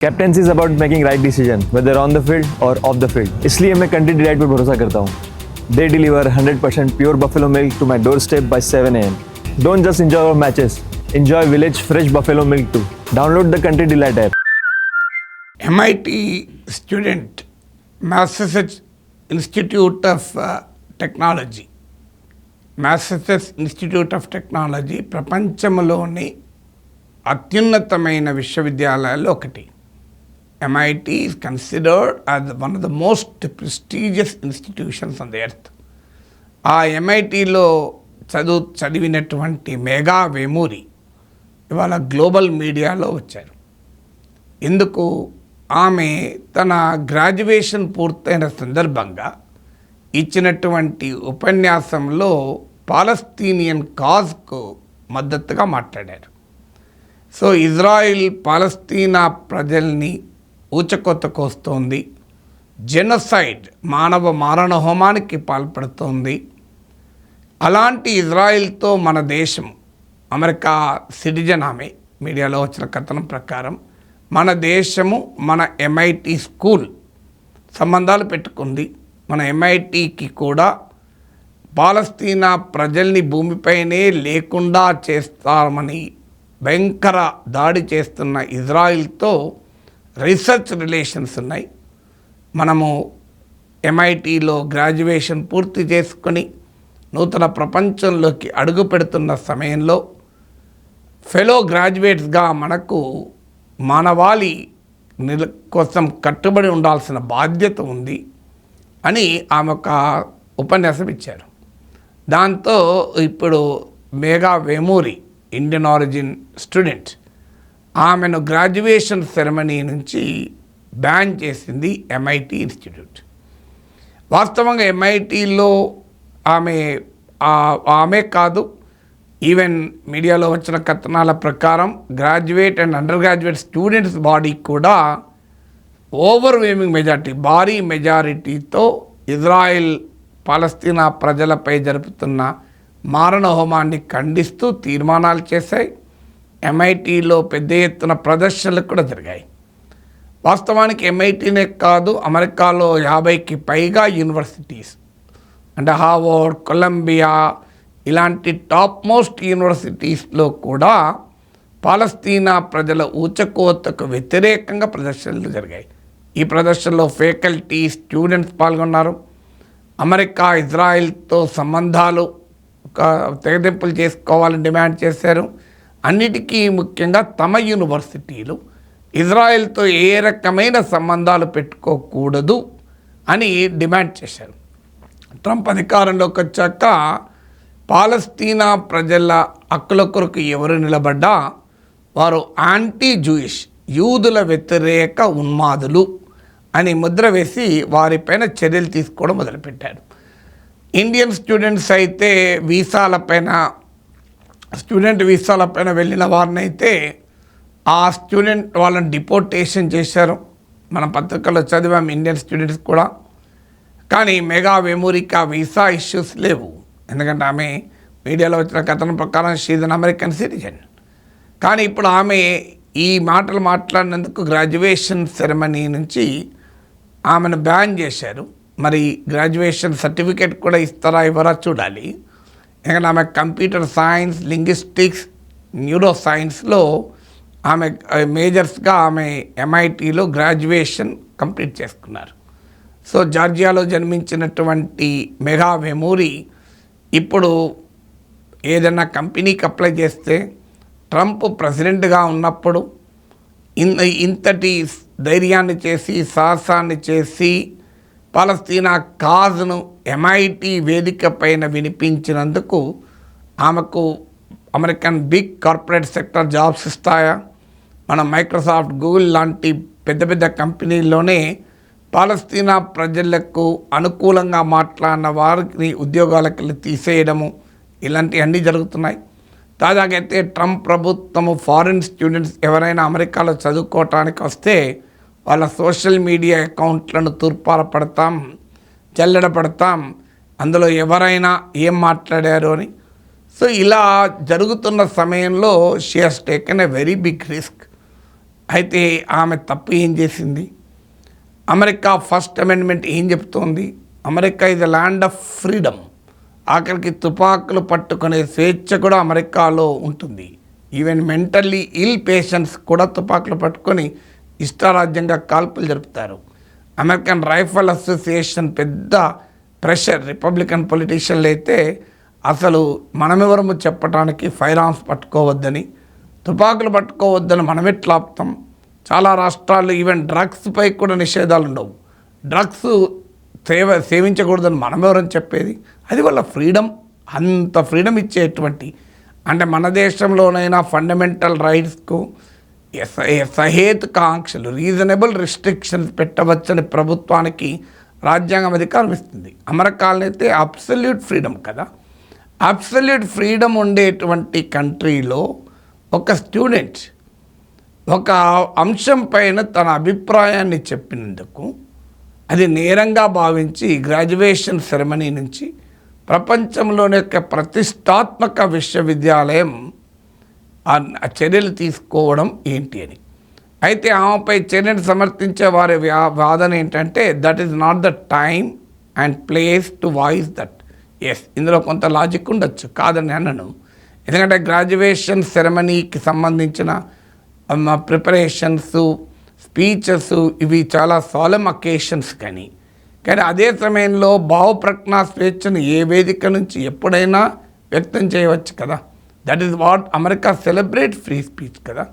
Captaincy is about making right decision whether on the field or off the field. इसलिए मैं Country Delight पर भरोसा करता हूँ। They deliver 100% pure buffalo milk to my doorstep by 7 AM। Don't just enjoy our matches, enjoy village fresh buffalo milk too. Download the Country Delight app. MIT student, Massachusetts Institute of Technology. Massachusetts Institute of Technology ప్రపంచంలోని అత్యున్నతమైన విశ్వవిద్యాలయాల్లో ఒకటి. MIT is considered as one of the most prestigious institutions on the earth. ఆ MITలో చదివినటువంటి మేఘా వేమూరి ఇవాళ global మీడియాలో వచ్చారు. ఎందుకు? ఆమె తన గ్రాడ్యుయేషన్ పూర్తయిన సందర్భంగా ఇచ్చినటువంటి ఉపన్యాసంలో పాలస్తీనియన్ కాజ్కు మద్దతుగా మాట్లాడారు. సో ఇజ్రాయిల్ పాలస్తీనా ప్రజల్ని ఊచకొత్త కోస్తోంది, జెనోసైడ్ మానవ మారణ హోమానికి పాల్పడుతోంది. అలాంటి ఇజ్రాయిల్తో మన దేశం, అమెరికా సిటిజన్ ఆమె, మీడియాలో వచ్చిన కథనం ప్రకారం మన దేశము మన MIT స్కూల్ సంబంధాలు పెట్టుకుంది. మన MITకి కూడా పాలస్తీనా ప్రజల్ని భూమిపైనే లేకుండా చేస్తామని భయంకర దాడి చేస్తున్న ఇజ్రాయిల్తో రీసెర్చ్ రిలేషన్స్ ఉన్నాయి. మనము MITలో గ్రాడ్యుయేషన్ పూర్తి చేసుకొని నూతన ప్రపంచంలోకి అడుగు పెడుతున్న సమయంలో ఫెలో గ్రాడ్యుయేట్స్గా మనకు మానవాళి కోసం కట్టుబడి ఉండాల్సిన బాధ్యత ఉంది అని ఆమె ఒక ఉపన్యాసం ఇచ్చారు. దాంతో ఇప్పుడు Megha Vemuri, Indian origin student, ఆమెను గ్రాడ్యుయేషన్ సెరమనీ నుంచి బ్యాన్ చేసింది MIT ఇన్స్టిట్యూట్. వాస్తవంగా MITలో ఆమె కాదు, ఈవెన్ మీడియాలో వచ్చిన కథనాల ప్రకారం graduate and under graduate students body కూడా ఓవర్వేమింగ్ మెజారిటీ, భారీ మెజారిటీతో ఇజ్రాయెల్ పాలస్తీనా ప్రజలపై జరుపుతున్న మారణ హోమాన్ని ఖండిస్తూ తీర్మానాలు చేశాయి. MITలో పెద్ద ఎత్తున ప్రదర్శనలు కూడా జరిగాయి. వాస్తవానికి MITనే కాదు, అమెరికాలో 50కి పైగా యూనివర్సిటీస్ అంటే హార్వర్డ్, కొలంబియా ఇలాంటి టాప్ మోస్ట్ యూనివర్సిటీస్లో కూడా పాలస్తీనా ప్రజల ఊచకోతకు వ్యతిరేకంగా ప్రదర్శనలు జరిగాయి. ఈ ప్రదర్శనలో ఫ్యాకల్టీ, స్టూడెంట్స్ పాల్గొన్నారు. అమెరికా ఇజ్రాయిల్తో సంబంధాలు తెగదెంపులు చేసుకోవాలని డిమాండ్ చేశారు. అన్నిటికీ ముఖ్యంగా తమ యూనివర్సిటీలు ఇజ్రాయెల్తో ఏ రకమైన సంబంధాలు పెట్టుకోకూడదు అని డిమాండ్ చేశారు. ట్రంప్ అధికారంలోకి వచ్చాక పాలస్తీనా ప్రజల హక్కుల కొరకు ఎవరు నిలబడ్డా వారు యాంటీ జూయిష్, యూదుల వ్యతిరేక ఉన్మాదులు అని ముద్ర వేసి వారిపైన చర్యలు తీసుకోవడం మొదలుపెట్టారు. ఇండియన్ స్టూడెంట్స్ అయితే స్టూడెంట్ వీసాలపైన వెళ్ళిన వారినైతే ఆ స్టూడెంట్ వాళ్ళని డిపోర్టేషన్ చేశారు. మన పత్రికల్లో చదివాం ఇండియన్ స్టూడెంట్స్ కూడా. కానీ మేఘా వేమూరికి ఆ వీసా ఇష్యూస్ లేవు. ఎందుకంటే ఆమె మీడియాలో వచ్చిన కథనం ప్రకారం షీఈ్ అన్ అమెరికన్ సిటిజన్. కానీ ఇప్పుడు ఆమె ఈ మాటలు మాట్లాడినందుకు గ్రాడ్యుయేషన్ సెరమనీ నుంచి ఆమెను బ్యాన్ చేశారు. మరి గ్రాడ్యుయేషన్ సర్టిఫికేట్ కూడా ఇస్తారా ఇవ్వరా చూడాలి. ఎందుకంటే ఆమె కంప్యూటర్ సైన్స్, లింగ్విస్టిక్స్, న్యూరో సైన్స్లో ఆమె మేజర్స్గా ఆమె MITలో గ్రాడ్యుయేషన్ కంప్లీట్ చేసుకున్నారు. సో జార్జియాలో జన్మించినటువంటి మేఘా వేమూరి ఇప్పుడు ఏదైనా కంపెనీకి అప్లై చేస్తే ట్రంప్ ప్రెసిడెంట్గా ఉన్నప్పుడు ఇంతటి ధైర్యాన్ని చేసి, సాహసాన్ని చేసి పాలస్తీనా కాజ్ను MIT వేదిక పైన వినిపించినందుకు ఆమెకు American big corporate sector jobs ఇస్తాయా? మన మైక్రోసాఫ్ట్, గూగుల్ లాంటి పెద్ద పెద్ద కంపెనీల్లోనే పాలస్తీనా ప్రజలకు అనుకూలంగా మాట్లాడిన వారిని ఉద్యోగాలకు తీసేయడము ఇలాంటివన్నీ జరుగుతున్నాయి. తాజాగా అయితే ట్రంప్ ప్రభుత్వము ఫారిన్ స్టూడెంట్స్ ఎవరైనా అమెరికాలో చదువుకోవటానికి వస్తే వాళ్ళ సోషల్ మీడియా అకౌంట్లను తూర్పారపడతాం, జల్లెడపడతాం, అందులో ఎవరైనా ఏం మాట్లాడారు అని. సో ఇలా జరుగుతున్న సమయంలో she has taken a very big risk. అయితే ఆమె తప్పు ఏం చేసింది? అమెరికా ఫస్ట్ అమెండ్మెంట్ ఏం చెప్తోంది? America is the land of freedom. ఆఖరికి తుపాకులు పట్టుకునే స్వేచ్ఛ కూడా అమెరికాలో ఉంటుంది. ఈవెన్ మెంటల్లీ ఇల్ పేషెంట్స్ కూడా తుపాకులు పట్టుకొని ఇష్టారాజ్యంగా కాల్పులు జరుపుతారు. అమెరికన్ రైఫల్ అసోసియేషన్ పెద్ద ప్రెషర్, రిపబ్లికన్ పొలిటీషియన్లు అయితే అసలు మనమెవరము చెప్పడానికి ఫైర్ ఆర్మ్స్ పట్టుకోవద్దని, తుపాకులు పట్టుకోవద్దని మనమెట్లా ఆపుతాం? చాలా రాష్ట్రాల్లో ఈవెన్ డ్రగ్స్పై కూడా నిషేధాలు ఉండవు. డ్రగ్స్ సేవించకూడదని మనమెవరని చెప్పేది? అది వాళ్ళ ఫ్రీడమ్. అంత ఫ్రీడమ్ ఇచ్చేటువంటి, అంటే మన దేశంలోనైనా ఫండమెంటల్ రైట్స్కు సహేతుక ఆంక్షలు, రీజనబుల్ రిస్ట్రిక్షన్స్ పెట్టవచ్చని ప్రభుత్వానికి రాజ్యాంగం అధికారం ఇస్తుంది. అమెరికాలో అయితే అబ్సల్యూట్ ఫ్రీడమ్ కదా. అబ్సల్యూట్ ఫ్రీడమ్ ఉండేటువంటి కంట్రీలో ఒక స్టూడెంట్ ఒక అంశం పైన తన అభిప్రాయాన్ని చెప్పినందుకు అది నేరంగా భావించి గ్రాడ్యుయేషన్ సెరమనీ నుంచి ప్రపంచంలోని యొక్క ప్రతిష్టాత్మక విశ్వవిద్యాలయం ఆ చర్యలు తీసుకోవడం ఏంటి అని. అయితే ఆమెపై చర్యను సమర్థించే వారి వాదన ఏంటంటే that is not the time and place to voice that. Yes, ఇందులో కొంత లాజిక్ ఉండొచ్చు, కాదని అన్నను. ఎందుకంటే గ్రాడ్యుయేషన్ సెరమనీకి సంబంధించిన ప్రిపరేషన్స్, స్పీచెస్ ఇవి చాలా సాలెమ్ అకేషన్స్. కానీ అదే సమయంలో భావప్రజ్ఞా స్వేచ్ఛను ఏ వేదిక నుంచి ఎప్పుడైనా వ్యక్తం చేయవచ్చు కదా. That is what America celebrate free speech కదా.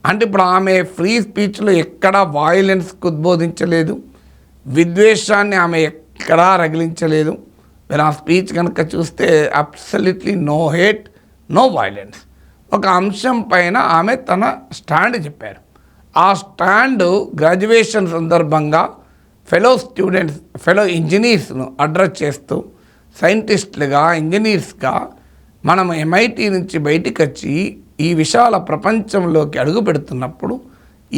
అంటే ఇప్పుడు ఆమె ఫ్రీ స్పీచ్లో ఎక్కడా వాయిలెన్స్కు ఉద్బోధించలేదు, విద్వేషాన్ని ఆమె ఎక్కడా రగిలించలేదు. మీరు ఆ స్పీచ్ కనుక చూస్తే absolutely no hate, no violence. ఒక అంశం పైన ఆమె తన స్టాండ్ చెప్పారు. ఆ స్టాండ్ గ్రాడ్యుయేషన్ సందర్భంగా ఫెలో ఇంజనీర్స్ను అడ్రస్ చేస్తూ, సైంటిస్టులుగా, ఇంజనీర్స్గా మనం MIT నుంచి బయటికి వచ్చి ఈ విశాల ప్రపంచంలోకి అడుగు పెడుతున్నప్పుడు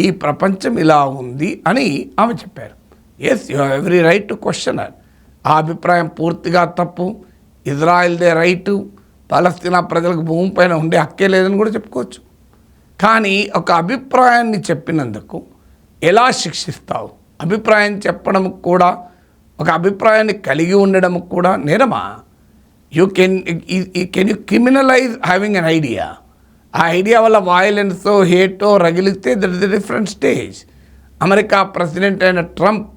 ఈ ప్రపంచం ఇలా ఉంది అని ఆమె చెప్పారు. Yes, you have every right to question. ఆ అభిప్రాయం పూర్తిగా తప్పు. ఇజ్రాయెల్దే రైటు, పాలస్తీనా ప్రజలకు భూమి పైన ఉండే హక్కే లేదని కూడా చెప్పుకోవచ్చు. కానీ ఒక అభిప్రాయాన్ని చెప్పినందుకు ఎలా శిక్షిస్తావు? అభిప్రాయం చెప్పడం కూడా, ఒక అభిప్రాయాన్ని కలిగి ఉండడం కూడా నేరమా? Can you criminalize having an idea? ఆ ఐడియా వల్ల వాయిలెన్సో, హేటో రగిలిస్తే that is the different stage. America president అయిన ట్రంప్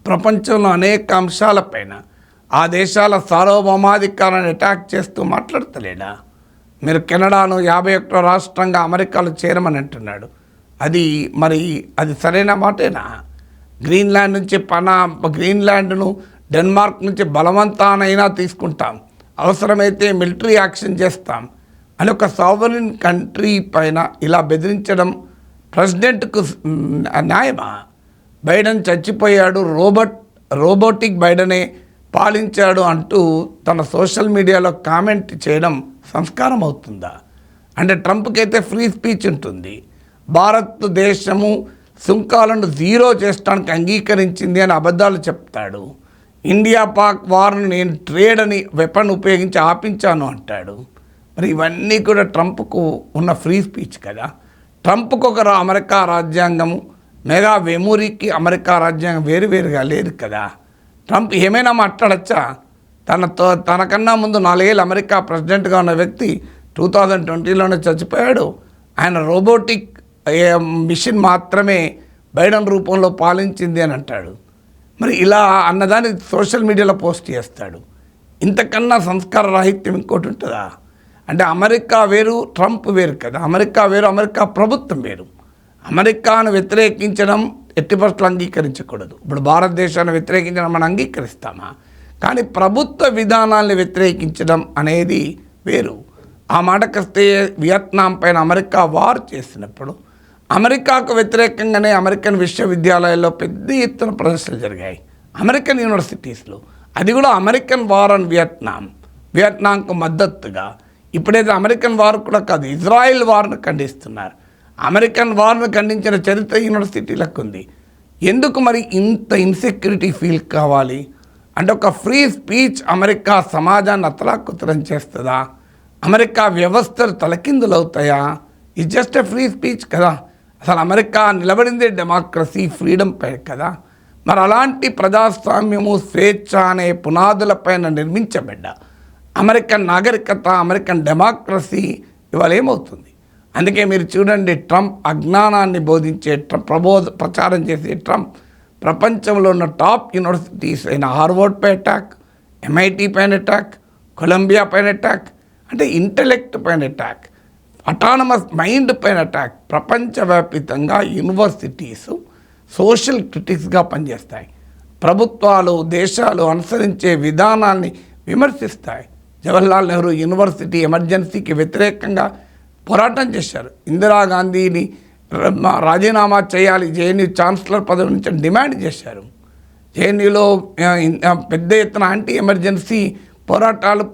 ప్రపంచంలో అనేక అంశాలపైన ఆ దేశాల సార్వభౌమాధికారాన్ని అటాక్ చేస్తూ మాట్లాడతలేడా? మీరు కెనడాను 51వ రాష్ట్రంగా అమెరికాలో చేరమని అంటున్నాడు. అది సరైన మాటేనా? గ్రీన్లాండ్ నుంచి గ్రీన్లాండ్ను డెన్మార్క్ నుంచి బలవంతానైనా తీసుకుంటాం, అవసరమైతే మిలిటరీ యాక్షన్ చేస్తాం అని ఒక సావరిన్ కంట్రీ పైన ఇలా బెదిరించడం ప్రెసిడెంట్కు న్యాయమా? బైడెన్ చచ్చిపోయాడు, రోబోటిక్ బైడెనే పాలించాడు అంటూ తన సోషల్ మీడియాలో కామెంట్ చేయడం సంస్కారం అవుతుందా? అంటే ట్రంప్కి అయితే ఫ్రీ స్పీచ్ ఉంటుంది. భారతదేశము సుంకాలను జీరో చేయడానికి అంగీకరించింది అని అబద్ధాలు చెప్తాడు. ఇండియా పాక్ వార్ను నేను ట్రేడ్ అని వెపన్ ఉపయోగించి ఆపించాను అంటాడు. మరి ఇవన్నీ కూడా ట్రంప్కు ఉన్న ఫ్రీ స్పీచ్ కదా. ట్రంప్కు ఒక అమెరికా రాజ్యాంగము, మెగా వెమూరికి అమెరికా రాజ్యాంగం వేరువేరుగా లేదు కదా. ట్రంప్ ఏమైనా మాట్లాడచ్చా? తనకన్నా ముందు 4 ఏళ్ళు అమెరికా ప్రెసిడెంట్గా ఉన్న వ్యక్తి 2020లోనే చచ్చిపోయాడు. ఆయన రోబోటిక్ మిషన్ మాత్రమే బైడెన్ రూపంలో పాలించింది అని అంటాడు. మరి ఇలా అన్నదాన్ని సోషల్ మీడియాలో పోస్ట్ చేస్తాడు. ఇంతకన్నా సంస్కార రాహిత్యం ఇంకోటి ఉంటుందా? అంటే అమెరికా వేరు, ట్రంప్ వేరు కదా. అమెరికా వేరు, అమెరికా ప్రభుత్వం వేరు. అమెరికాను వ్యతిరేకించడం ఎట్టి పరిస్థితులు అంగీకరించకూడదు. ఇప్పుడు భారతదేశాన్ని వ్యతిరేకించడం మనం అంగీకరిస్తామా? కానీ ప్రభుత్వ విధానాలను వ్యతిరేకించడం అనేది వేరు. ఆ మాటకొస్తే వియత్నాం పైన అమెరికా వార్ చేసినప్పుడు అమెరికాకు వ్యతిరేకంగానే అమెరికన్ విశ్వవిద్యాలయాల్లో పెద్ద ఎత్తున ప్రదర్శనలు జరిగాయి, అమెరికన్ యూనివర్సిటీస్లో. అది కూడా అమెరికన్ వార్ అండ్ వియత్నాంకు మద్దతుగా. ఇప్పుడైతే అమెరికన్ వార్ కూడా కాదు, ఇజ్రాయెల్ వార్ను ఖండిస్తున్నారు. అమెరికన్ వార్ను ఖండించిన చరిత్ర యూనివర్సిటీలకు ఉంది. ఎందుకు మరి ఇంత ఇన్సెక్యూరిటీ ఫీల్ కావాలి? అంటే ఒక ఫ్రీ స్పీచ్ అమెరికా సమాజాన్ని అతలాకుతలం చేస్తుందా? అమెరికా వ్యవస్థలు తలకిందులవుతాయా? It's just a free speech కదా. అసలు అమెరికా నిలబడిందే డెమోక్రసీ, ఫ్రీడమ్ పై కదా. మరి అలాంటి ప్రజాస్వామ్యము, స్వేచ్ఛ అనే పునాదులపైన నిర్మించబడ్డ అమెరికన్ నాగరికత, అమెరికన్ డెమోక్రసీ ఇవాళ ఏమవుతుంది? అందుకే మీరు చూడండి, ట్రంప్ అజ్ఞానాన్ని బోధించే ప్రచారం చేసే ట్రంప్ ప్రపంచంలో ఉన్న టాప్ యూనివర్సిటీస్ అయిన హార్వర్డ్పై అటాక్, MIT పైన అటాక్, కొలంబియా పైన అటాక్, అంటే ఇంటలెక్ట్ పైన అటాక్, అటానమస్ మైండ్ పైన అటాక్. ప్రపంచవ్యాప్తంగా యూనివర్సిటీసు సోషల్ క్రిటిక్స్గా పనిచేస్తాయి. ప్రభుత్వాలు, దేశాలు అనుసరించే విధానాన్ని విమర్శిస్తాయి. జవహర్లాల్ నెహ్రూ యూనివర్సిటీ ఎమర్జెన్సీకి వ్యతిరేకంగా పోరాటం చేశారు. ఇందిరాగాంధీని రాజీనామా చేయాలి, JNU ఛాన్సలర్ పదవి నుంచి డిమాండ్ చేశారు. JNUలో పెద్ద ఎత్తున యాంటీ ఎమర్జెన్సీ పోరాటాలు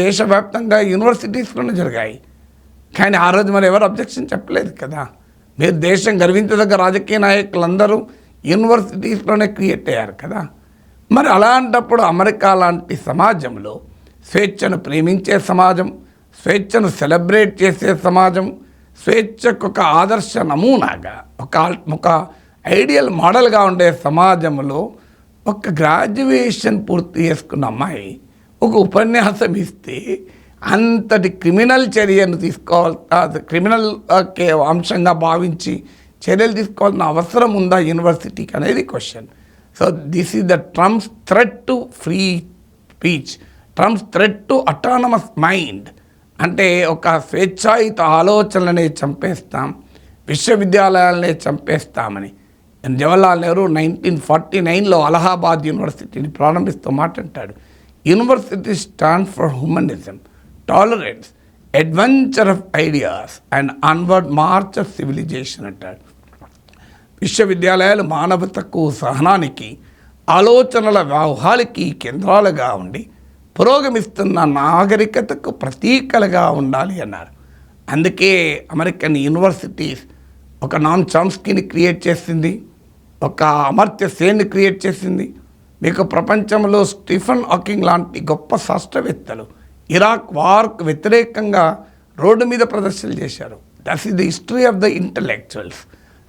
దేశవ్యాప్తంగా యూనివర్సిటీస్లోనే జరిగాయి. కానీ ఆ రోజు మరి ఎవరు అబ్జెక్షన్ చెప్పలేదు కదా. మీరు దేశం గర్వించదగ్గ రాజకీయ నాయకులందరూ యూనివర్సిటీస్లోనే క్రియేట్ అయ్యారు కదా. మరి అలాంటప్పుడు అమెరికా లాంటి సమాజంలో స్వేచ్ఛను ప్రేమించే సమాజం, స్వేచ్ఛను సెలబ్రేట్ చేసే సమాజం, స్వేచ్ఛకు ఒక ఆదర్శ నమూనాగా, ఒక ఐడియల్ మోడల్గా ఉండే సమాజంలో ఒక గ్రాడ్యుయేషన్ పూర్తి చేసుకున్న అమ్మాయి ఒక ఉపన్యాసం ఇస్తే అంతటి క్రిమినల్ చర్యను తీసుకోవాలి, క్రిమినల్ అంశంగా భావించి చర్యలు తీసుకోవాల్సిన అవసరం ఉందా యూనివర్సిటీకి అనేది question. So this is the Trump's threat to free speech, Trump's threat to autonomous mind. అంటే ఒక స్వేచ్ఛాయుత ఆలోచనలనే చంపేస్తాం, విశ్వవిద్యాలయాలనే చంపేస్తామని జవహర్లాల్ నెహ్రూ 1949లో అలహాబాద్ యూనివర్సిటీని ప్రారంభిస్తూ మాట అంటాడు. University stand for humanism, tolerance, adventure of ideas and onward march of civilization అంటాడు. విశ్వవిద్యాలయాలు మానవతకు, సహనానికి, ఆలోచనల వ్యూహాలకి కేంద్రాలుగా ఉండి పురోగమిస్తున్న నాగరికతకు ప్రతీకలుగా ఉండాలి అన్నారు. అందుకే అమెరికన్ యూనివర్సిటీస్ ఒక నామ్ చామ్స్కీని క్రియేట్ చేసింది, ఒక అమర్త్య సేన్ని క్రియేట్ చేసింది. మీకు ప్రపంచంలో స్టీఫెన్ హాకింగ్ లాంటి గొప్ప శాస్త్రవేత్తలు ఇరాక్ వార్కు వ్యతిరేకంగా రోడ్డు మీద ప్రదర్శనలు చేశారు. That's is the history of the intellectuals.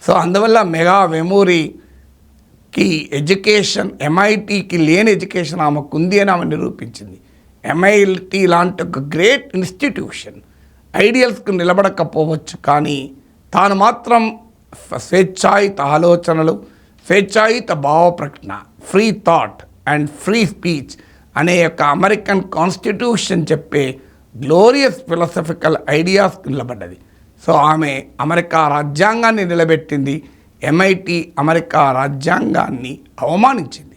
So అందువల్ల మెగా వెమూరీకి ఎడ్యుకేషన్, MITకి లేని ఎడ్యుకేషన్ ఆమెకు ఉంది అని ఆమె నిరూపించింది. MIT లాంటి ఒక గ్రేట్ ఇన్స్టిట్యూషన్ ఐడియల్స్కు నిలబడకపోవచ్చు, కానీ తాను మాత్రం స్వేచ్ఛాయుత ఆలోచనలు, స్వేచ్ఛాయుత భావ ప్రకటన, free thought and free speech అనే యొక్క అమెరికన్ కాన్స్టిట్యూషన్ చెప్పే గ్లోరియస్ ఫిలాసఫికల్ ఐడియాస్కి నిలబడ్డది. సో ఆమె అమెరికా రాజ్యాంగాన్ని నిలబెట్టింది, MIT అమెరికా రాజ్యాంగాన్ని అవమానించింది.